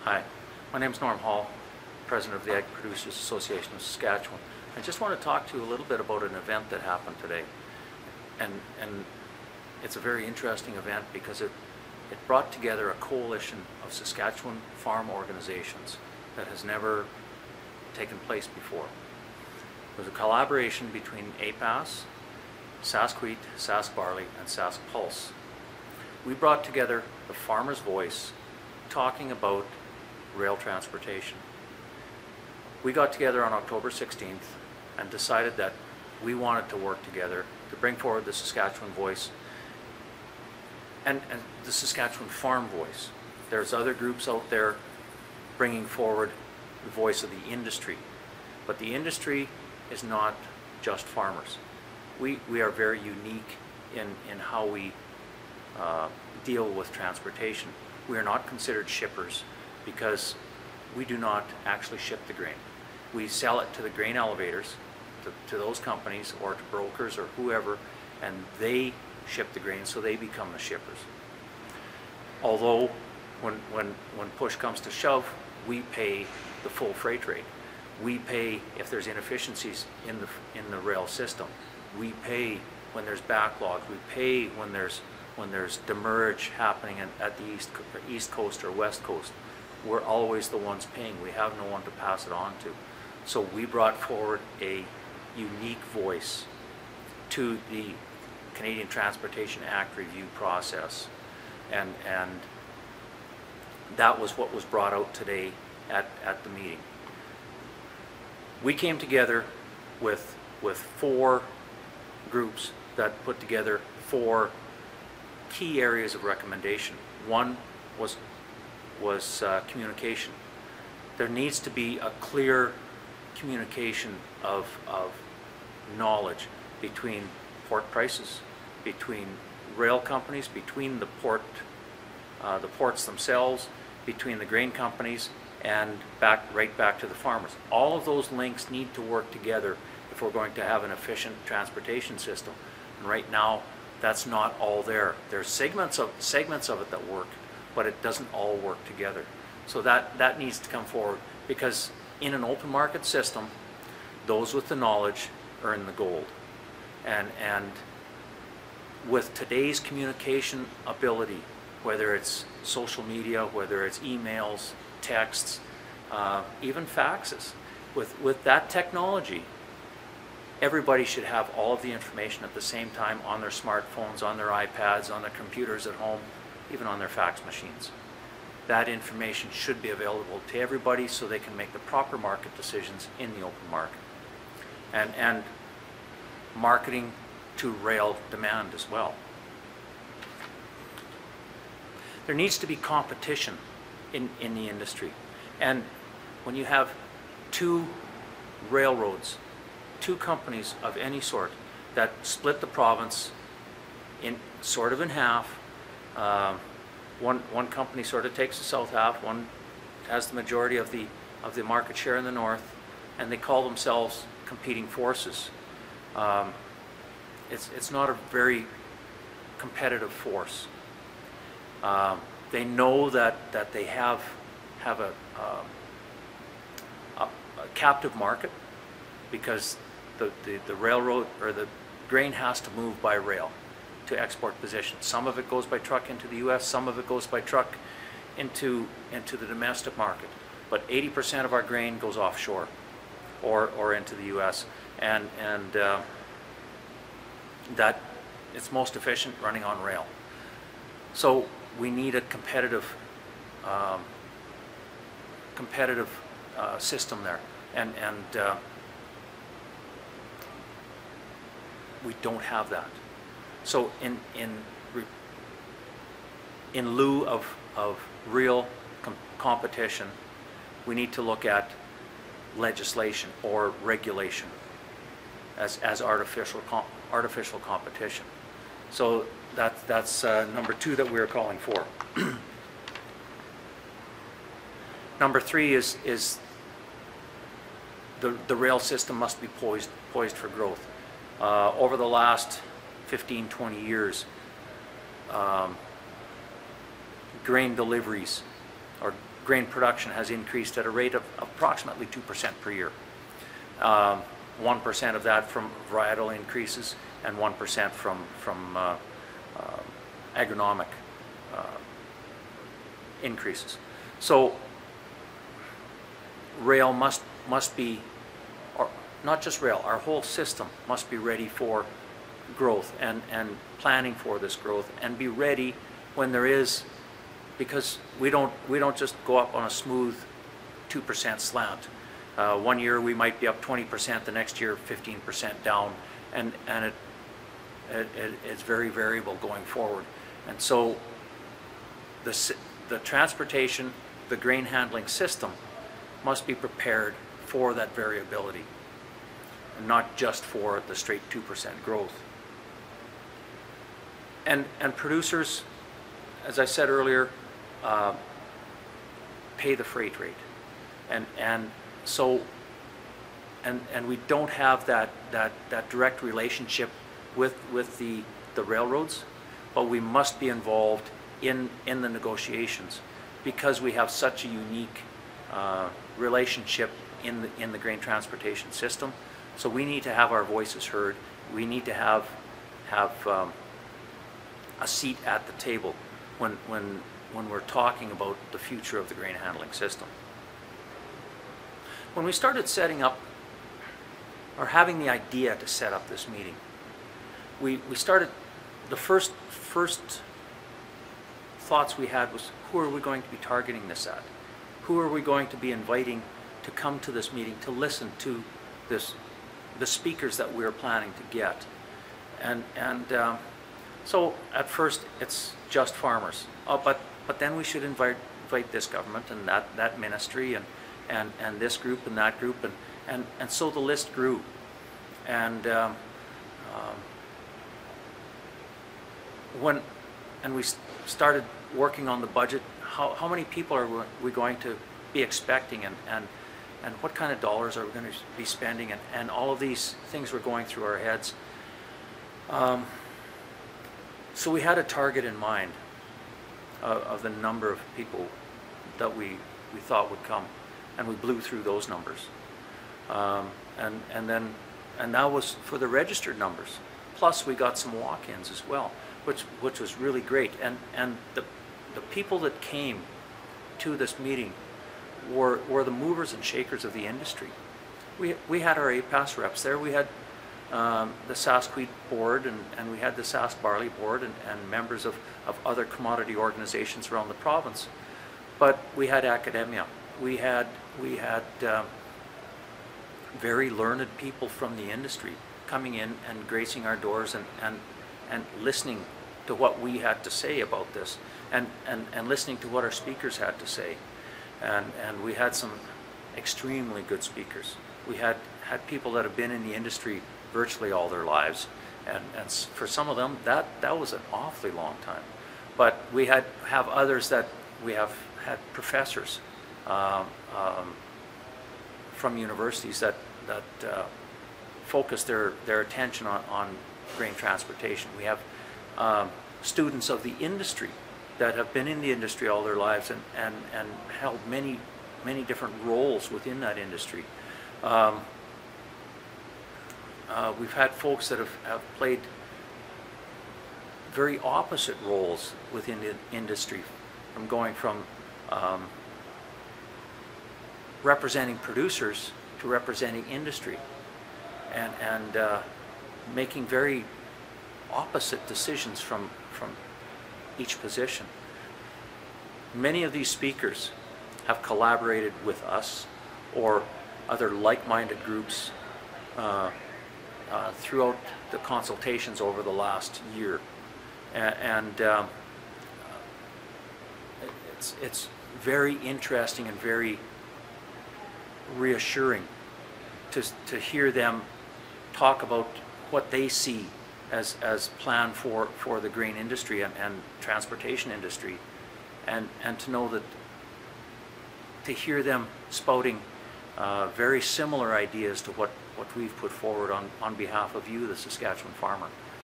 Hi, my name is Norm Hall, President of the Ag Producers Association of Saskatchewan. I just want to talk to you a little bit about an event that happened today. And it's a very interesting event because it brought together a coalition of Saskatchewan farm organizations that has never taken place before. It was a collaboration between APAS, Sask Wheat, Sask Barley, and Sask Pulse. We brought together the farmer's voice talking about rail transportation. We got together on October 16th and decided that we wanted to work together to bring forward the Saskatchewan voice and the Saskatchewan farm voice. There's other groups out there bringing forward the voice of the industry, but the industry is not just farmers. We are very unique in how we deal with transportation. We are not considered shippers because we do not actually ship the grain. We sell it to the grain elevators, to those companies or to brokers or whoever, and they ship the grain, so they become the shippers. Although when push comes to shove, we pay the full freight rate. We pay if there's inefficiencies in the rail system. We pay when there's backlogs. We pay when there's demurrage happening at the east coast or west coast. We're always the ones paying. We have no one to pass it on to. So we brought forward a unique voice to the Canadian Transportation Act review process, and that was what was brought out today at the meeting. We came together with 4 groups that put together 4 key areas of recommendation. One was communication. There needs to be a clear communication of knowledge between port prices, between rail companies, between the ports themselves, between the grain companies, and right back to the farmers. All of those links need to work together if we're going to have an efficient transportation system. And right now, that's not all there. There's segments of it that work, but it doesn't all work together. So that needs to come forward, because in an open market system, those with the knowledge earn the gold. And with today's communication ability, whether it's social media, whether it's emails, texts, even faxes, with that technology, everybody should have all of the information at the same time on their smartphones, on their iPads, on their computers at home, even on their fax machines. That information should be available to everybody so they can make the proper market decisions in the open market. And marketing to rail demand as well. There needs to be competition in the industry. And when you have 2 railroads, 2 companies of any sort that split the province in half, one company sort of takes the south half, one has the majority of the market share in the north, and they call themselves competing forces. It's not a very competitive force. They know that they have a captive market, because the railroad or the grain has to move by rail to export positions. Some of it goes by truck into the U.S., some of it goes by truck into the domestic market. But 80% of our grain goes offshore or into the U.S. and that it's most efficient running on rail. So we need a competitive system there, and we don't have that. So in lieu of real competition, we need to look at legislation or regulation as artificial competition. So that's number 2 that we're calling for. Number 3 is the rail system must be poised for growth. Over the last 15-20 years, grain deliveries or grain production has increased at a rate of approximately 2% per year. 1% of that from varietal increases and 1% from agronomic increases. So rail must be, or not just rail, our whole system must be ready for growth and planning for this growth, and be ready when there is, because we don't just go up on a smooth 2% slant. One year we might be up 20%, the next year 15% down, and it's very variable going forward. And so the transportation, the grain handling system must be prepared for that variability, and not just for the straight 2% growth. And producers, as I said earlier, pay the freight rate, and so we don't have that direct relationship with the railroads, but we must be involved in the negotiations because we have such a unique relationship in the grain transportation system. So we need to have our voices heard. We need to have a seat at the table when we're talking about the future of the grain handling system. When we started setting up, or having the idea to set up this meeting, we started, the first thoughts we had was, who are we going to be targeting this at? Who are we going to be inviting to come to this meeting to listen to the speakers that we're planning to get? So at first it's just farmers, but then we should invite this government and that ministry and this group and that group, and so the list grew. And when we started working on the budget, how many people are we going to be expecting, and what kind of dollars are we going to be spending, and all of these things were going through our heads. So we had a target in mind of the number of people that we thought would come, and we blew through those numbers. And that was for the registered numbers. Plus we got some walk-ins as well, which was really great. And the people that came to this meeting were the movers and shakers of the industry. We had our APAS reps there. We had the Sask Wheat Board, and we had the Sask Barley Board, and members of other commodity organizations around the province. But we had academia. We had very learned people from the industry coming in and gracing our doors and listening to what we had to say about this, and listening to what our speakers had to say. And we had some extremely good speakers. We had people that have been in the industry virtually all their lives, and for some of them that was an awfully long time. But we have others that we have had professors from universities that focus their attention on grain transportation. We have students of the industry that have been in the industry all their lives and held many different roles within that industry. We've had folks that have played very opposite roles within the industry, from going from representing producers to representing industry, and making very opposite decisions from each position. Many of these speakers have collaborated with us or other like-minded groups throughout the consultations over the last year, and it's very interesting and very reassuring to hear them talk about what they see as plan for the grain industry and transportation industry, and to know that, to hear them spouting very similar ideas to what we've put forward on behalf of you, the Saskatchewan farmer.